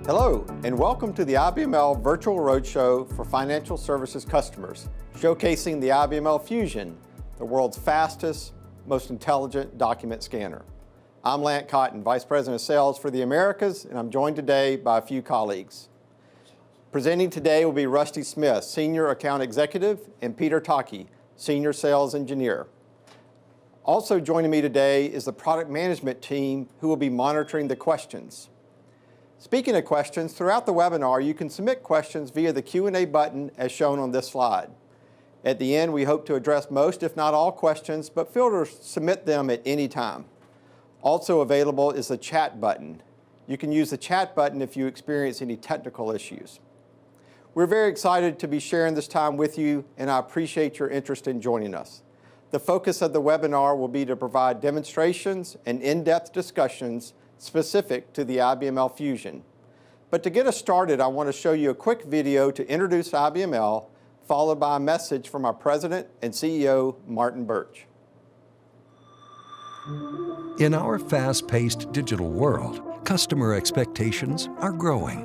Hello, and welcome to the IBML Virtual Roadshow for Financial Services Customers, showcasing the IBML Fusion, the world's fastest, most intelligent document scanner. I'm Lant Cotton, Vice President of Sales for the Americas, and I'm joined today by a few colleagues. Presenting today will be Rusty Smith, Senior Account Executive, and Peter Taki, Senior Sales Engineer. Also joining me today is the product management team who will be monitoring the questions. Speaking of questions, throughout the webinar, you can submit questions via the Q&A button as shown on this slide. At the end, we hope to address most, if not all, questions, but feel free to submit them at any time. Also available is the chat button. You can use the chat button if you experience any technical issues. We're very excited to be sharing this time with you, and I appreciate your interest in joining us. The focus of the webinar will be to provide demonstrations and in-depth discussions specific to the IBML Fusion. But to get us started, I want to show you a quick video to introduce IBML, followed by a message from our President and CEO, Martin Birch. In our fast-paced digital world, customer expectations are growing,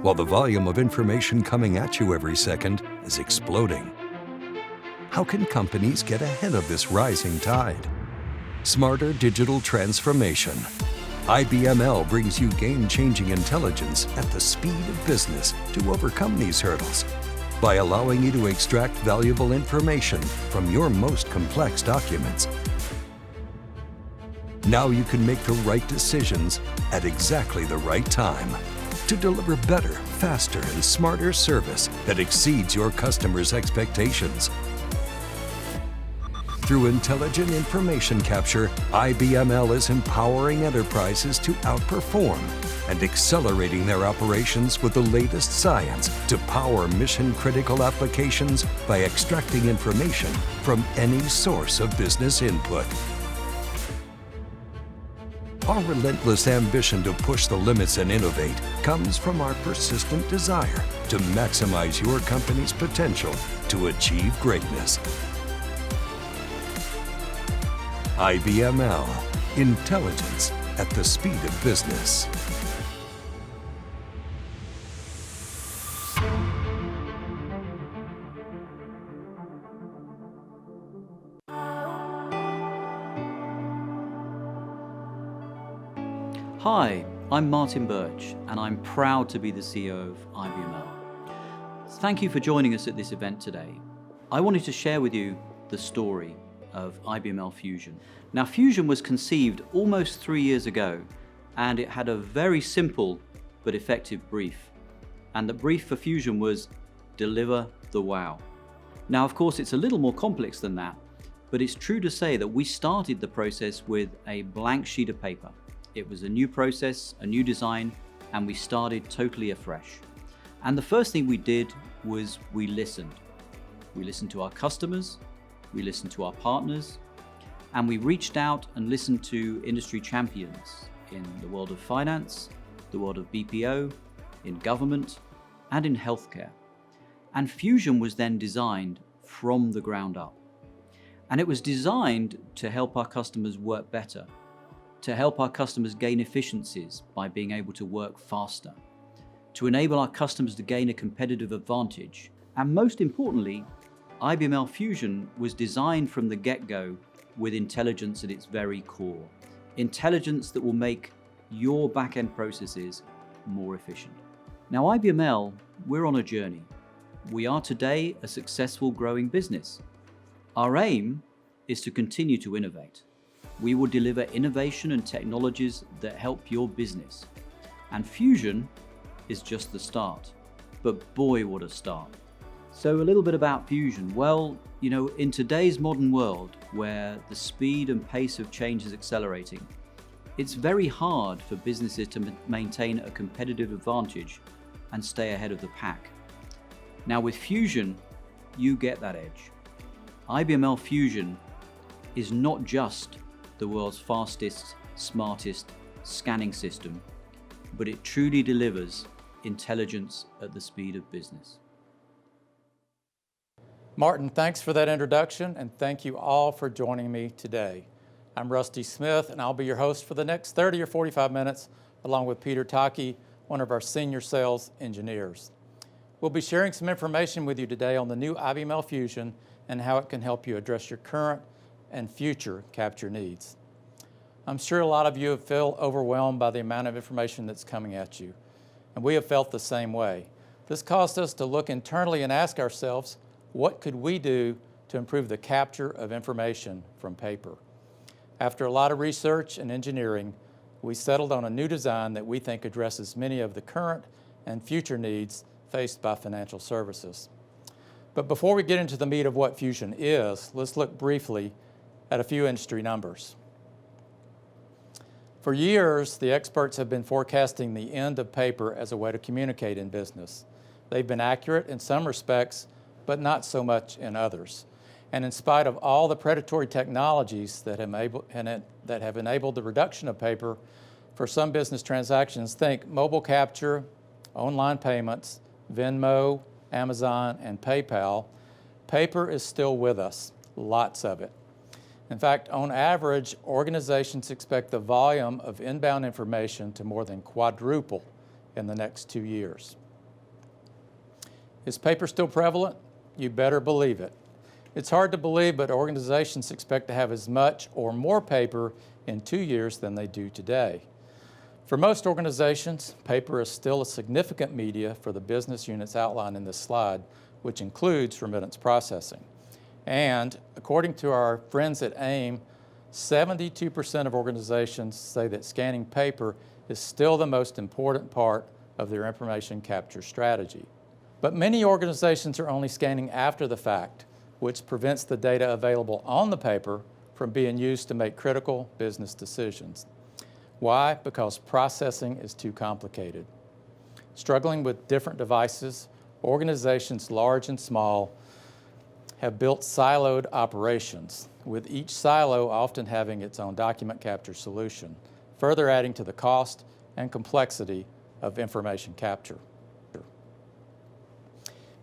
while the volume of information coming at you every second is exploding. How can companies get ahead of this rising tide? Smarter digital transformation. IBML brings you game-changing intelligence at the speed of business to overcome these hurdles by allowing you to extract valuable information from your most complex documents. Now you can make the right decisions at exactly the right time to deliver better, faster, and smarter service that exceeds your customers' expectations. Through intelligent information capture, IBML is empowering enterprises to outperform and accelerating their operations with the latest science to power mission-critical applications by extracting information from any source of business input. Our relentless ambition to push the limits and innovate comes from our persistent desire to maximize your company's potential to achieve greatness. IBML, intelligence at the speed of business. Hi, I'm Martin Birch, and I'm proud to be the CEO of IBML. Thank you for joining us at this event today. I wanted to share with you the story of IBML Fusion. Now, Fusion was conceived almost 3 years ago, and it had a very simple but effective brief. And the brief for Fusion was deliver the wow. Now, of course, it's a little more complex than that, but it's true to say that we started the process with a blank sheet of paper. It was a new process, a new design, and we started totally afresh. And the first thing we did was we listened. We listened to our customers, we listened to our partners, and we reached out and listened to industry champions in the world of finance, the world of BPO, in government, and in healthcare. And Fusion was then designed from the ground up. And it was designed to help our customers work better, to help our customers gain efficiencies by being able to work faster, to enable our customers to gain a competitive advantage, and most importantly, IBML Fusion was designed from the get-go with intelligence at its very core. Intelligence that will make your back-end processes more efficient. Now, IBML, we're on a journey. We are today a successful growing business. Our aim is to continue to innovate. We will deliver innovation and technologies that help your business. And Fusion is just the start. But boy, what a start. So a little bit about Fusion. Well, in today's modern world where the speed and pace of change is accelerating, it's very hard for businesses to maintain a competitive advantage and stay ahead of the pack. Now with Fusion, you get that edge. IBML Fusion is not just the world's fastest, smartest scanning system, but it truly delivers intelligence at the speed of business. Martin, thanks for that introduction, and thank you all for joining me today. I'm Rusty Smith, and I'll be your host for the next 30 or 45 minutes, along with Peter Taki, one of our senior sales engineers. We'll be sharing some information with you today on the new IBML Fusion and how it can help you address your current and future capture needs. I'm sure a lot of you have felt overwhelmed by the amount of information that's coming at you, and we have felt the same way. This caused us to look internally and ask ourselves, what could we do to improve the capture of information from paper? After a lot of research and engineering, we settled on a new design that we think addresses many of the current and future needs faced by financial services. But before we get into the meat of what Fusion is, let's look briefly at a few industry numbers. For years, the experts have been forecasting the end of paper as a way to communicate in business. They've been accurate in some respects, but not so much in others. And in spite of all the predatory technologies that have enabled the reduction of paper for some business transactions, think mobile capture, online payments, Venmo, Amazon, and PayPal, paper is still with us, lots of it. In fact, on average, organizations expect the volume of inbound information to more than quadruple in the next 2 years. Is paper still prevalent? You better believe it. It's hard to believe, but organizations expect to have as much or more paper in 2 years than they do today. For most organizations, paper is still a significant media for the business units outlined in this slide, which includes remittance processing. And according to our friends at AIM, 72% of organizations say that scanning paper is still the most important part of their information capture strategy. But many organizations are only scanning after the fact, which prevents the data available on the paper from being used to make critical business decisions. Why? Because processing is too complicated. Struggling with different devices, organizations large and small have built siloed operations, with each silo often having its own document capture solution, further adding to the cost and complexity of information capture.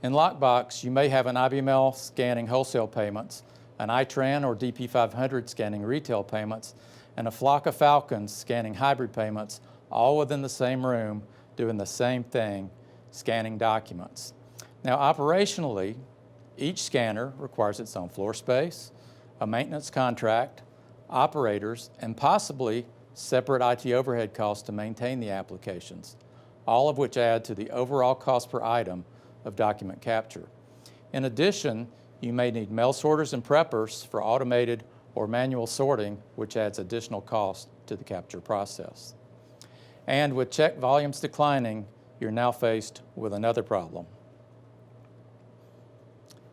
In Lockbox, you may have an IBML scanning wholesale payments, an iTran or DP500 scanning retail payments, and a flock of Falcons scanning hybrid payments, all within the same room, doing the same thing, scanning documents. Now, operationally, each scanner requires its own floor space, a maintenance contract, operators, and possibly separate IT overhead costs to maintain the applications, all of which add to the overall cost per item of document capture. In addition, you may need mail sorters and preppers for automated or manual sorting, which adds additional cost to the capture process. And with check volumes declining, you're now faced with another problem.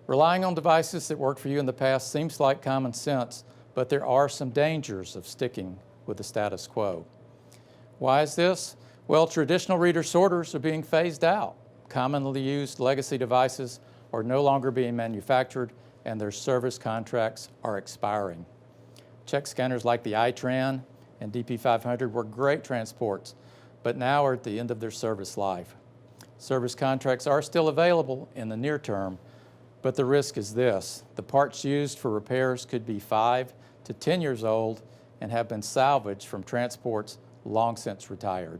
Relying on devices that worked for you in the past seems like common sense, but there are some dangers of sticking with the status quo. Why is this? Well, traditional reader sorters are being phased out. Commonly used legacy devices are no longer being manufactured, and their service contracts are expiring. Check scanners like the iTran and DP500 were great transports, but now are at the end of their service life. Service contracts are still available in the near term, but the risk is this: the parts used for repairs could be 5 to 10 years old and have been salvaged from transports long since retired.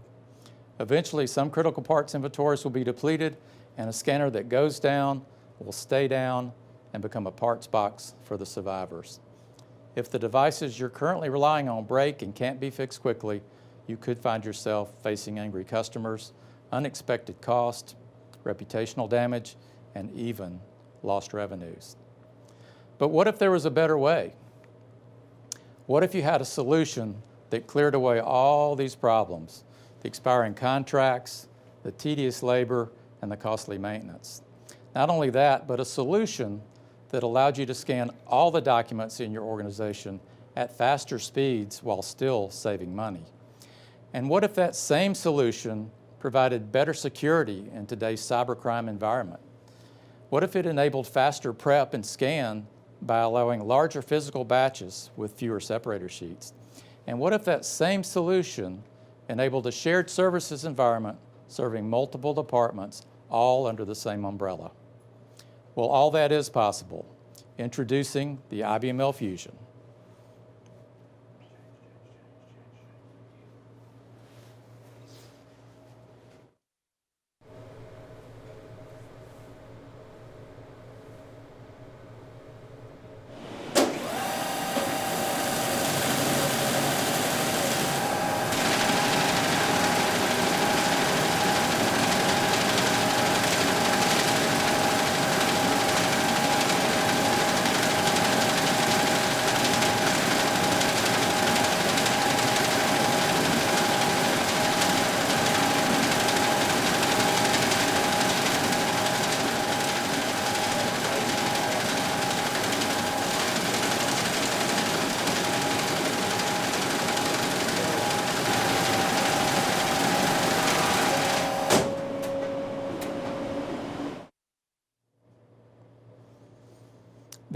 Eventually, some critical parts inventories will be depleted, and a scanner that goes down will stay down and become a parts box for the survivors. If the devices you're currently relying on break and can't be fixed quickly, you could find yourself facing angry customers, unexpected cost, reputational damage, and even lost revenues. But what if there was a better way? What if you had a solution that cleared away all these problems, the expiring contracts, the tedious labor, and the costly maintenance? Not only that, but a solution that allowed you to scan all the documents in your organization at faster speeds while still saving money. And what if that same solution provided better security in today's cybercrime environment? What if it enabled faster prep and scan by allowing larger physical batches with fewer separator sheets? And what if that same solution enabled a shared services environment serving multiple departments all under the same umbrella? Well, all that is possible. Introducing the IBML Fusion.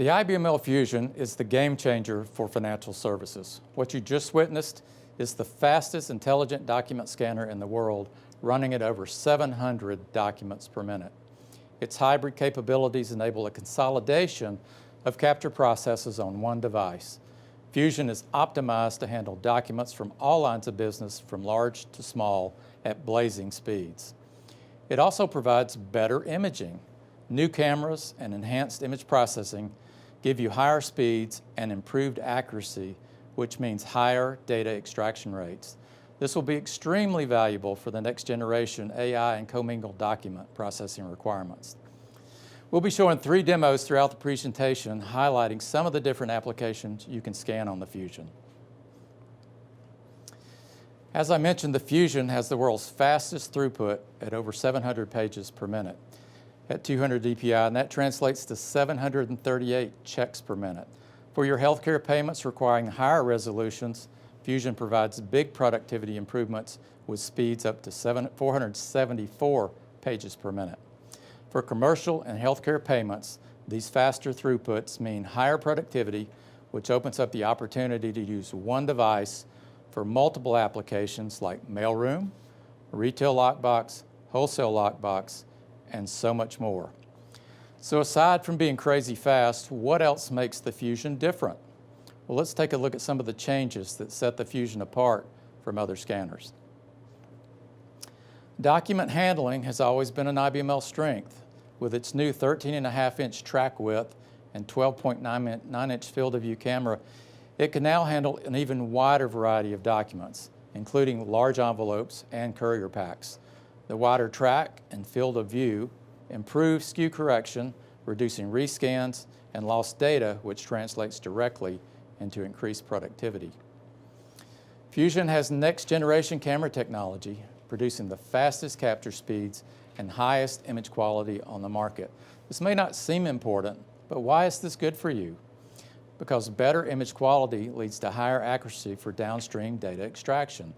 The IBML Fusion is the game changer for financial services. What you just witnessed is the fastest intelligent document scanner in the world, running at over 700 documents per minute. Its hybrid capabilities enable a consolidation of capture processes on one device. Fusion is optimized to handle documents from all lines of business, from large to small, at blazing speeds. It also provides better imaging. New cameras and enhanced image processing give you higher speeds and improved accuracy, which means higher data extraction rates. This will be extremely valuable for the next generation AI and commingled document processing requirements. We'll be showing 3 demos throughout the presentation, highlighting some of the different applications you can scan on the Fusion. As I mentioned, the Fusion has the world's fastest throughput at over 700 pages per minute at 200 DPI, and that translates to 738 checks per minute. For your healthcare payments requiring higher resolutions, Fusion provides big productivity improvements with speeds up to 474 pages per minute. For commercial and healthcare payments, these faster throughputs mean higher productivity, which opens up the opportunity to use one device for multiple applications like mailroom, retail lockbox, wholesale lockbox, and so much more. So aside from being crazy fast, what else makes the Fusion different? Well, let's take a look at some of the changes that set the Fusion apart from other scanners. Document handling has always been an IBML strength. With its new 13.5-inch track width and 12.9-inch field of view camera, it can now handle an even wider variety of documents, including large envelopes and courier packs. The wider track and field of view improves skew correction, reducing rescans and lost data, which translates directly into increased productivity. Fusion has next-generation camera technology, producing the fastest capture speeds and highest image quality on the market. This may not seem important, but why is this good for you? Because better image quality leads to higher accuracy for downstream data extraction.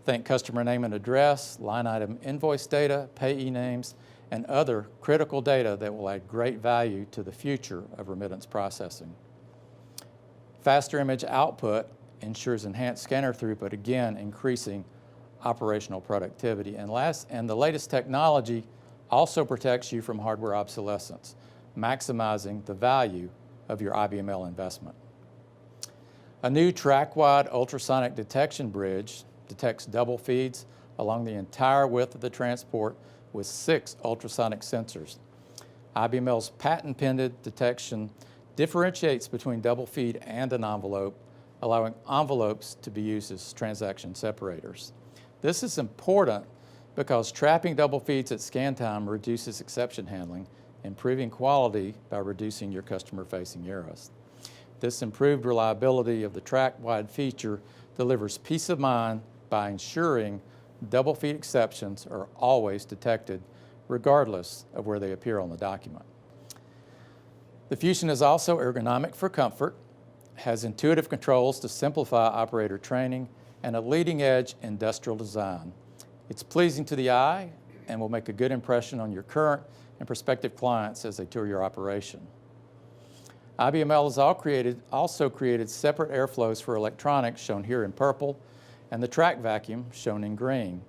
Think customer name and address, line item invoice data, payee names, and other critical data that will add great value to the future of remittance processing. Faster image output ensures enhanced scanner throughput, again increasing operational productivity. And the latest technology also protects you from hardware obsolescence, maximizing the value of your IBML investment. A new track-wide ultrasonic detection bridge detects double feeds along the entire width of the transport with 6 ultrasonic sensors. IBML's patent-pending detection differentiates between double feed and an envelope, allowing envelopes to be used as transaction separators. This is important because trapping double feeds at scan time reduces exception handling, improving quality by reducing your customer-facing errors. This improved reliability of the track-wide feature delivers peace of mind by ensuring double feed exceptions are always detected, regardless of where they appear on the document. The Fusion is also ergonomic for comfort, has intuitive controls to simplify operator training, and a leading-edge industrial design. It's pleasing to the eye and will make a good impression on your current and prospective clients as they tour your operation. IBML has also created separate airflows for electronics, shown here in purple, and the track vacuum, shown in green.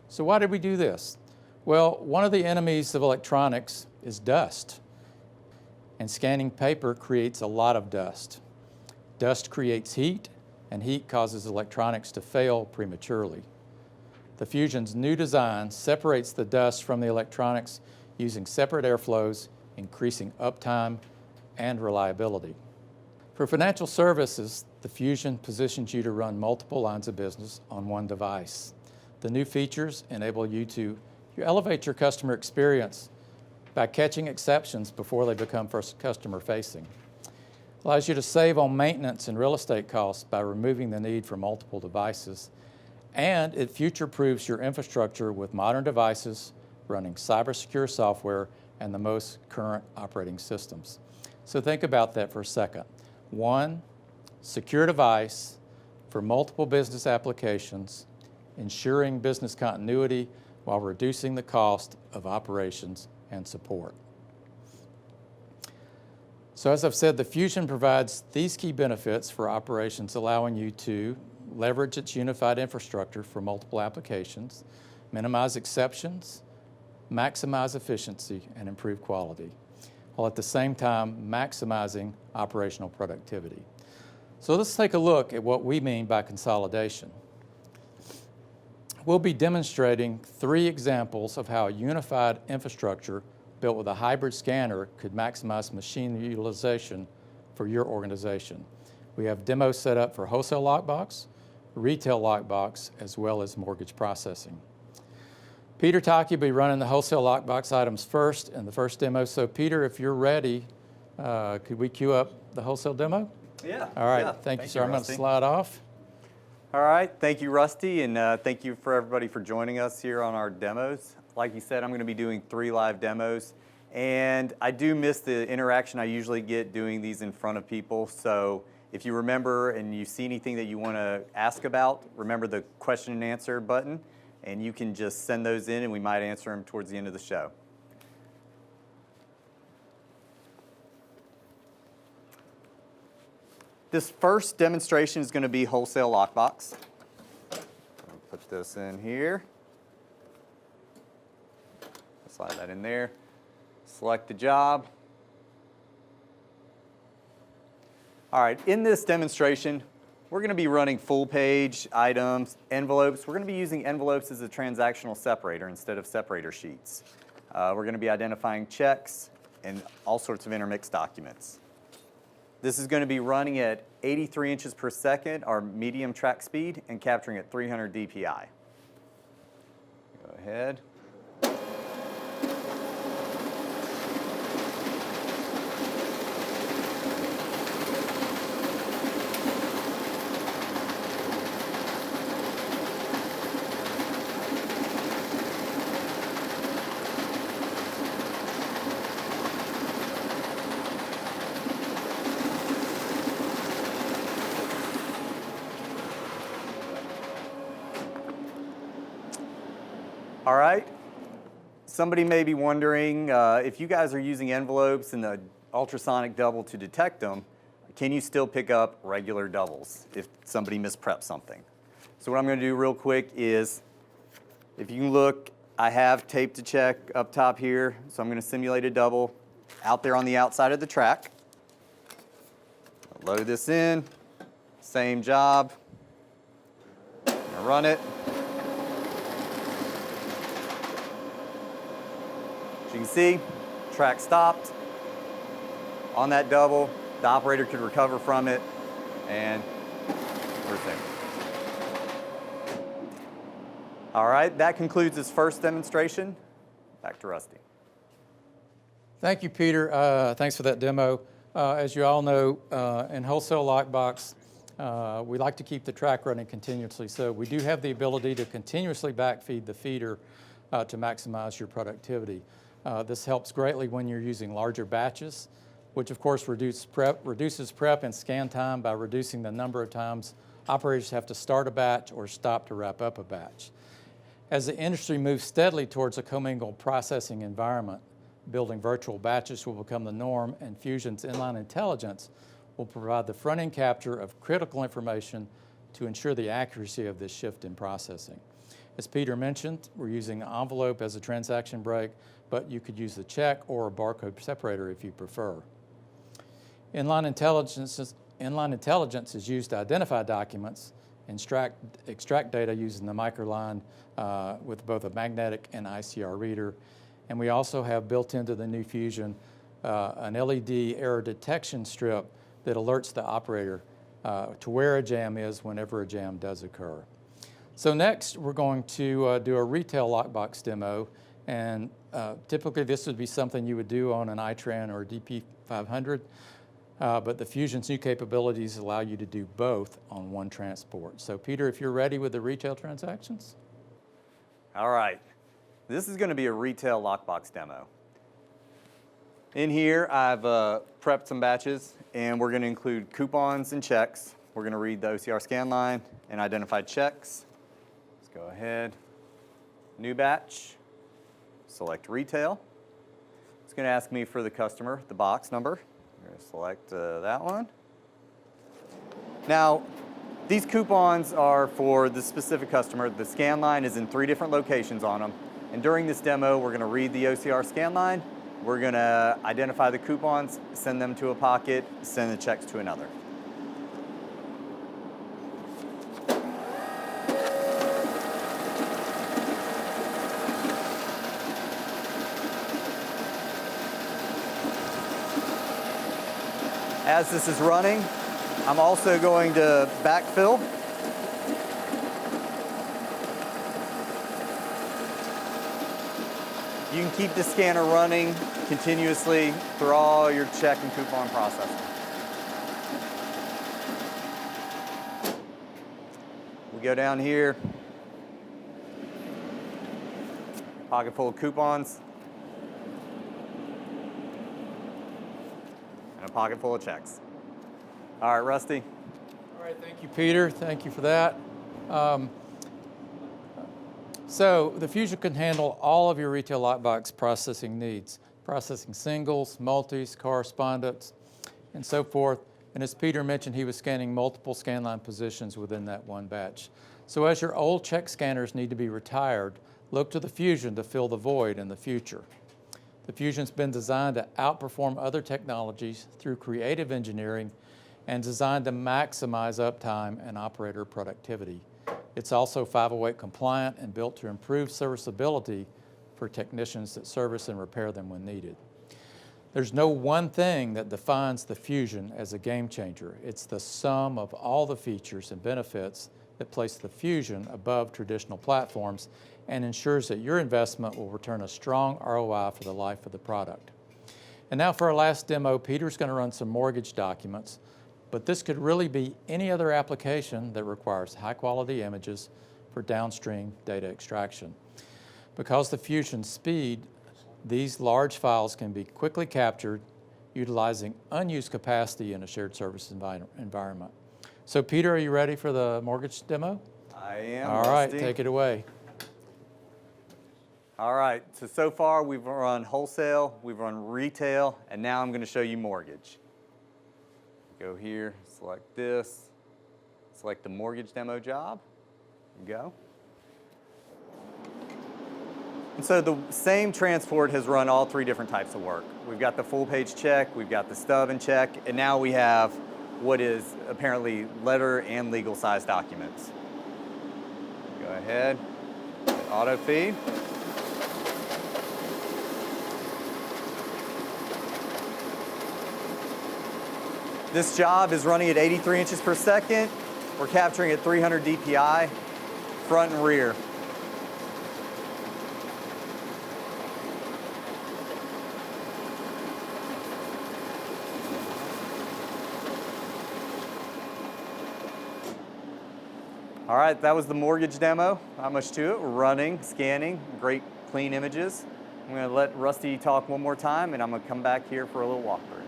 So why did we do this? Well, one of the enemies of electronics is dust, and scanning paper creates a lot of dust. Dust creates heat, and heat causes electronics to fail prematurely. The Fusion's new design separates the dust from the electronics using separate airflows, increasing uptime and reliability. For financial services, the Fusion positions you to run multiple lines of business on one device. The new features enable you to elevate your customer experience by catching exceptions before they become customer-facing. Allows you to save on maintenance and real estate costs by removing the need for multiple devices, and it future-proofs your infrastructure with modern devices running cyber-secure software and the most current operating systems. So think about that for a second. One secure device for multiple business applications, ensuring business continuity while reducing the cost of operations and support. So as I've said, the Fusion provides these key benefits for operations, allowing you to leverage its unified infrastructure for multiple applications, minimize exceptions, maximize efficiency, and improve quality, while at the same time maximizing operational productivity. So let's take a look at what we mean by consolidation. We'll be demonstrating 3 examples of how a unified infrastructure built with a hybrid scanner could maximize machine utilization for your organization. We have demos set up for wholesale lockbox, retail lockbox, as well as mortgage processing. Peter Taki will be running the wholesale lockbox items first in the first demo. So Peter, if you're ready, could we queue up the wholesale demo? Yeah. All right, yeah. thank you, sir. I'm going to Rusty. slide off. All right, thank you, Rusty, and thank you for everybody for joining us here on our demos. Like you said, I'm going to be doing 3 live demos, and I do miss the interaction I usually get doing these in front of people. So if you remember and you see anything that you want to ask about, remember the question and answer button, and you can just send those in, and we might answer them towards the end of the show. This first demonstration is going to be wholesale lockbox. I'll put this in here. Slide that in there. Select the job. All right, in this demonstration, we're going to be running full page items, envelopes. We're going to be using envelopes as a transactional separator instead of separator sheets. We're going to be identifying checks and all sorts of intermixed documents. This is going to be running at 83 inches per second, our medium track speed, and capturing at 300 DPI. Go ahead. All right, somebody may be wondering if you guys are using envelopes and the ultrasonic double to detect them, can you still pick up regular doubles if somebody misprepped something? So what I'm going to do real quick is, if you can look, I have tape to check up top here, so I'm going to simulate a double out there on the outside of the track. I'll load this in, same job, I'll run it. As you can see, track stopped on that double. The operator could recover from it, and resume. All right, that concludes this first demonstration. Back to Rusty. Thank you, Peter. Thanks for that demo. As you all know, in wholesale lockbox, we like to keep the track running continuously. So we do have the ability to continuously backfeed the feeder to maximize your productivity. This helps greatly when you're using larger batches, which of course reduces prep and scan time by reducing the number of times operators have to start a batch or stop to wrap up a batch. As the industry moves steadily towards a commingled processing environment, building virtual batches will become the norm, and Fusion's inline intelligence will provide the front-end capture of critical information to ensure the accuracy of this shift in processing. As Peter mentioned, we're using an envelope as a transaction break, but you could use the check or a barcode separator if you prefer. Inline intelligence is used to identify documents and extract data using the microline with both a magnetic and ICR reader. And we also have built into the new Fusion an LED error detection strip that alerts the operator to where a jam is whenever a jam does occur. So next, we're going to do a retail lockbox demo, and typically this would be something you would do on an iTran or a DP500, but the Fusion's new capabilities allow you to do both on one transport. So Peter, if you're ready with the retail transactions. All right, this is going to be a retail lockbox demo. In here, I've prepped some batches, and we're going to include coupons and checks. We're going to read the OCR scan line and identify checks. Let's go ahead. New batch. Select retail. It's going to ask me for the customer, the box number. We're going to select that one. Now, these coupons are for the specific customer. The scan line is in 3 different locations on them. And during this demo, we're going to read the OCR scan line. We're going to identify the coupons, send them to a pocket, send the checks to another. As this is running, I'm also going to backfill. You can keep the scanner running continuously through all your check and coupon processing. We go down here, pocket full of coupons, and a pocket full of checks. All right, Rusty. All right, thank you, Peter. Thank you for that. So the Fusion can handle all of your retail lockbox processing needs, processing singles, multis, correspondence, and so forth. And as Peter mentioned, he was scanning multiple scan line positions within that one batch. So as your old check scanners need to be retired, look to the Fusion to fill the void in the future. The Fusion's been designed to outperform other technologies through creative engineering and designed to maximize uptime and operator productivity. It's also 508 compliant and built to improve serviceability for technicians that service and repair them when needed. There's no one thing that defines the Fusion as a game changer. It's the sum of all the features and benefits that place the Fusion above traditional platforms and ensures that your investment will return a strong ROI for the life of the product. And now for our last demo, Peter's going to run some mortgage documents, but this could really be any other application that requires high-quality images for downstream data extraction. Because the Fusion speed, these large files can be quickly captured utilizing unused capacity in a shared service environment. So Peter, are you ready for the mortgage demo? I am. All right, Rusty. take it away. All right, so far we've run wholesale, we've run retail, and now I'm going to show you mortgage. Go here, select this, select the mortgage demo job, and go. And so the same transport has run all 3 different types of work. We've got the full page check, we've got the stub and check, and now we have what is apparently letter and legal size documents. Go ahead, hit auto feed. This job is running at 83 inches per second. We're capturing at 300 DPI, front and rear. All right, that was the mortgage demo. Not much to it. We're running, scanning, great clean images. I'm going to let Rusty talk one more time, and I'm going to come back here for a little walkthrough.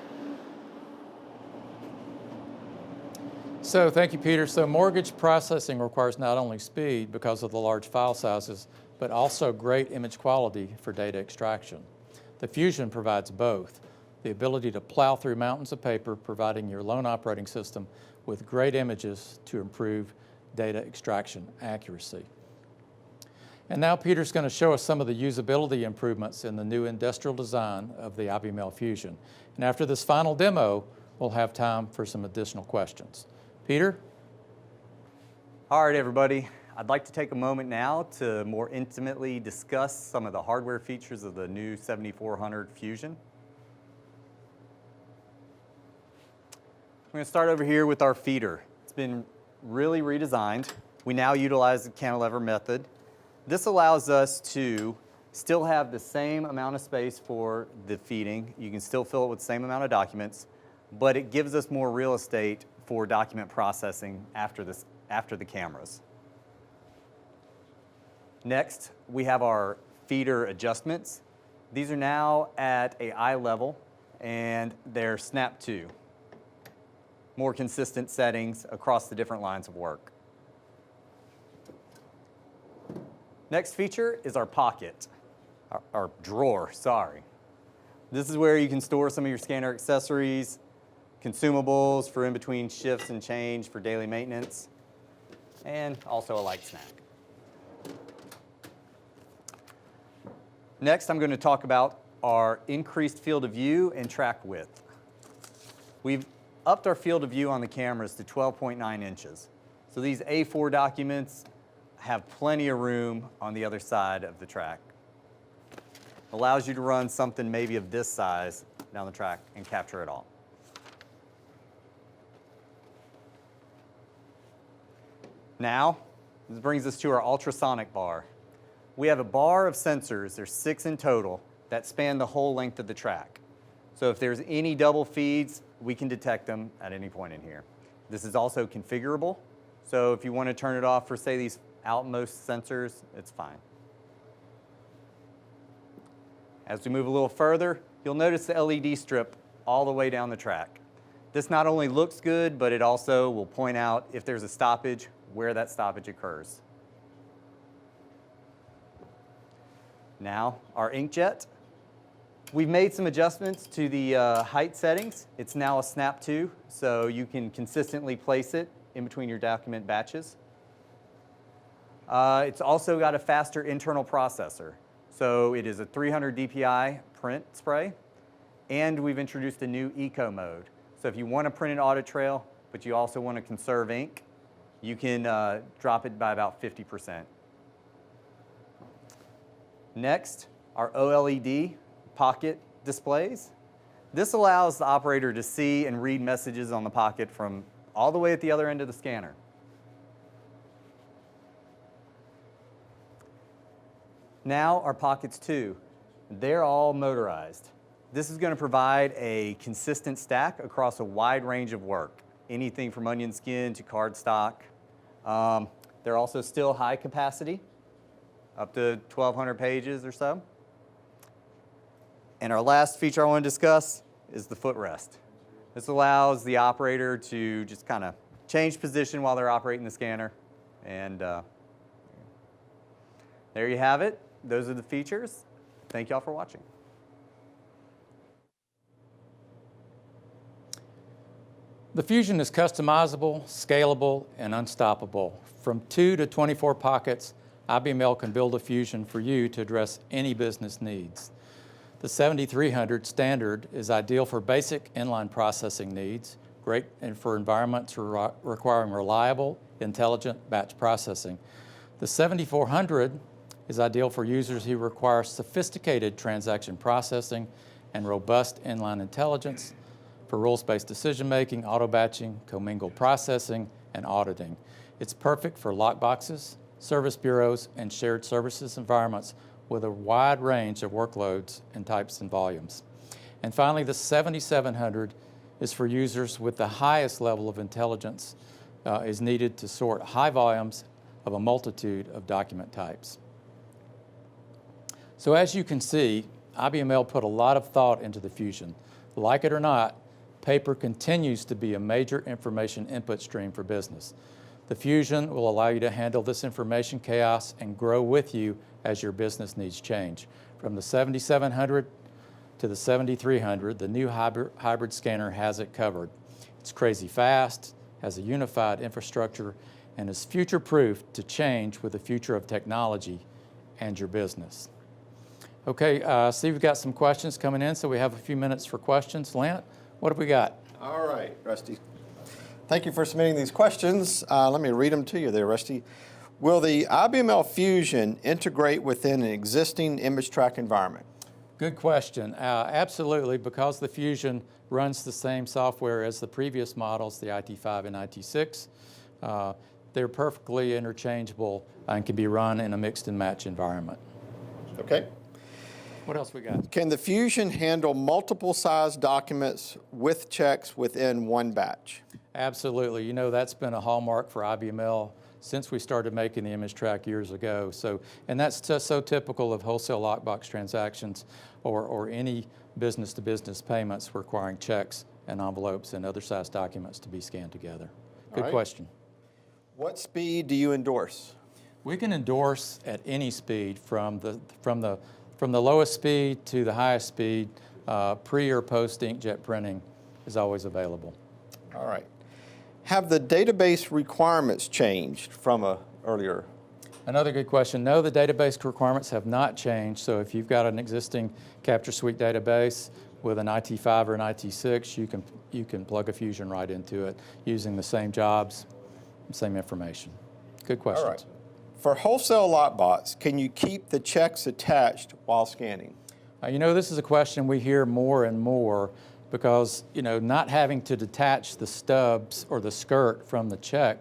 So thank you, Peter. So mortgage processing requires not only speed because of the large file sizes, but also great image quality for data extraction. The Fusion provides both. The ability to plow through mountains of paper, providing your loan operating system with great images to improve data extraction accuracy. And now Peter's going to show us some of the usability improvements in the new industrial design of the IBML Fusion. And after this final demo, we'll have time for some additional questions. Peter? All right, everybody. I'd like to take a moment now to more intimately discuss some of the hardware features of the new 7400 Fusion. I'm going to start over here with our feeder. It's been really redesigned. We now utilize the cantilever method. This allows us to still have the same amount of space for the feeding. You can still fill it with the same amount of documents, but it gives us more real estate for document processing after the cameras. Next, we have our feeder adjustments. These are now at an eye level, and they're snap to. More consistent settings across the different lines of work. Next feature is our pocket, our drawer, sorry. This is where you can store some of your scanner accessories, consumables for in between shifts and change for daily maintenance, and also a light snack. Next, I'm going to talk about our increased field of view and track width. We've upped our field of view on the cameras to 12.9 inches. So these A4 documents have plenty of room on the other side of the track. Allows you to run something maybe of this size down the track and capture it all. Now, this brings us to our ultrasonic bar. We have a bar of sensors, there's 6 in total, that span the whole length of the track. So if there's any double feeds, we can detect them at any point in here. This is also configurable, so if you want to turn it off for, say, these outmost sensors, it's fine. As we move a little further, you'll notice the LED strip all the way down the track. This not only looks good, but it also will point out if there's a stoppage, where that stoppage occurs. Now, our inkjet. We've made some adjustments to the height settings. It's now a snap to, so you can consistently place it in between your document batches. It's also got a faster internal processor. So it is a 300 DPI print spray, and we've introduced a new eco mode. So if you want to print an audit trail, but you also want to conserve ink, you can drop it by about 50%. Next, our OLED pocket displays. This allows the operator to see and read messages on the pocket from all the way at the other end of the scanner. Now our pockets too. They're all motorized. This is going to provide a consistent stack across a wide range of work. Anything from onion skin to cardstock. They're also still high capacity, up to 1,200 pages or so. And our last feature I want to discuss is the footrest. This allows the operator to just kind of change position while they're operating the scanner. And there you have it. Those are the features. Thank y'all for watching. The Fusion is customizable, scalable, and unstoppable. From 2 to 24 pockets, IBML can build a Fusion for you to address any business needs. The 7300 standard is ideal for basic inline processing needs, great for environments requiring reliable, intelligent batch processing. The 7400 is ideal for users who require sophisticated transaction processing and robust inline intelligence for rules-based decision-making, auto-batching, commingled processing, and auditing. It's perfect for lockboxes, service bureaus, and shared services environments with a wide range of workloads and types and volumes. And finally, the 7700 is for users with the highest level of intelligence is needed to sort high volumes of a multitude of document types. So as you can see, IBML put a lot of thought into the Fusion. Like it or not, paper continues to be a major information input stream for business. The Fusion will allow you to handle this information chaos and grow with you as your business needs change. From the 7700 to the 7300, the new hybrid scanner has it covered. It's crazy fast, has a unified infrastructure, and is future-proof to change with the future of technology and your business. Okay, see we've got some questions coming in, so we have a few minutes for questions. Lance, what have we got? All right, Rusty. Thank you for submitting these questions. Let me read them to you there, Rusty. Will the IBML Fusion integrate within an existing image track environment? Good question. Absolutely, because the Fusion runs the same software as the previous models, the IT5 and IT6. They're perfectly interchangeable and can be run in a mixed and match environment. Okay. What else we got? Can the Fusion handle multiple size documents with checks within one batch? Absolutely. You know, that's been a hallmark for IBML since we started making the image track years ago. And that's just so typical of wholesale lockbox transactions or any business-to-business payments requiring checks and envelopes and other size documents to be scanned together. Good question. What speed do you endorse? We can endorse at any speed, from the lowest speed to the highest speed. pre or post inkjet printing is always available. All right. Have the database requirements changed from earlier? Another good question. No, the database requirements have not changed. So if you've got an existing Capture Suite database with an IT5 or an IT6, you can plug a Fusion right into it using the same jobs, same information. Good questions. All right. For wholesale lotbots, can you keep the checks attached while scanning? You know, this is a question we hear more and more because, you know, not having to detach the stubs or the skirt from the check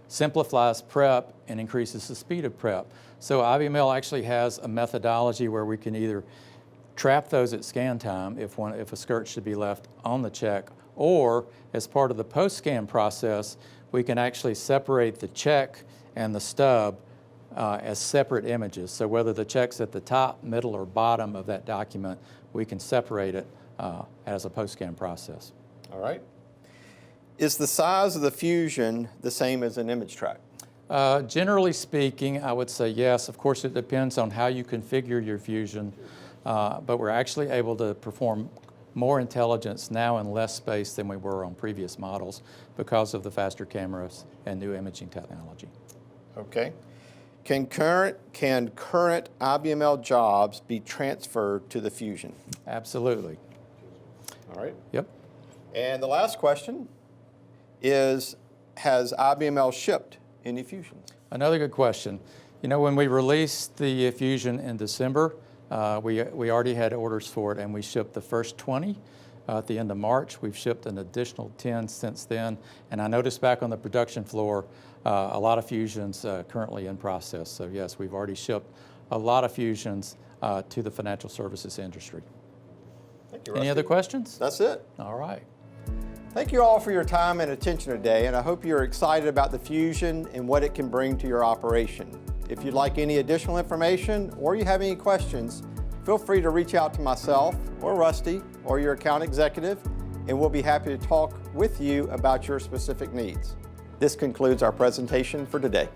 simplifies prep and increases the speed of prep. So IBML actually has a methodology where we can either trap those at scan time if a skirt should be left on the check, or as part of the post-scan process, we can actually separate the check and the stub as separate images. So whether the check's at the top, middle, or bottom of that document, we can separate it as a post-scan process. All right. Is the size of the Fusion the same as an image track? Generally speaking, I would say yes. Of course, it depends on how you configure your Fusion, but we're actually able to perform more intelligence now in less space than we were on previous models because of the faster cameras and new imaging technology. Okay. Can current IBML jobs be transferred to the Fusion? Absolutely. All right. Yep. And the last question is, has IBML shipped any Fusions? Another good question. You know, when we released the Fusion in December, we already had orders for it, and we shipped the first 20 at the end of March. We've shipped an additional 10 since then, and I noticed back on the production floor a lot of Fusions currently in process. So yes, we've already shipped a lot of Fusions to the financial services industry. Thank you, Rusty. Any other questions? That's it. All right. Thank you all for your time and attention today, and I hope you're excited about the Fusion and what it can bring to your operation. If you'd like any additional information or you have any questions, feel free to reach out to myself or Rusty or your account executive, and we'll be happy to talk with you about your specific needs. This concludes our presentation for today.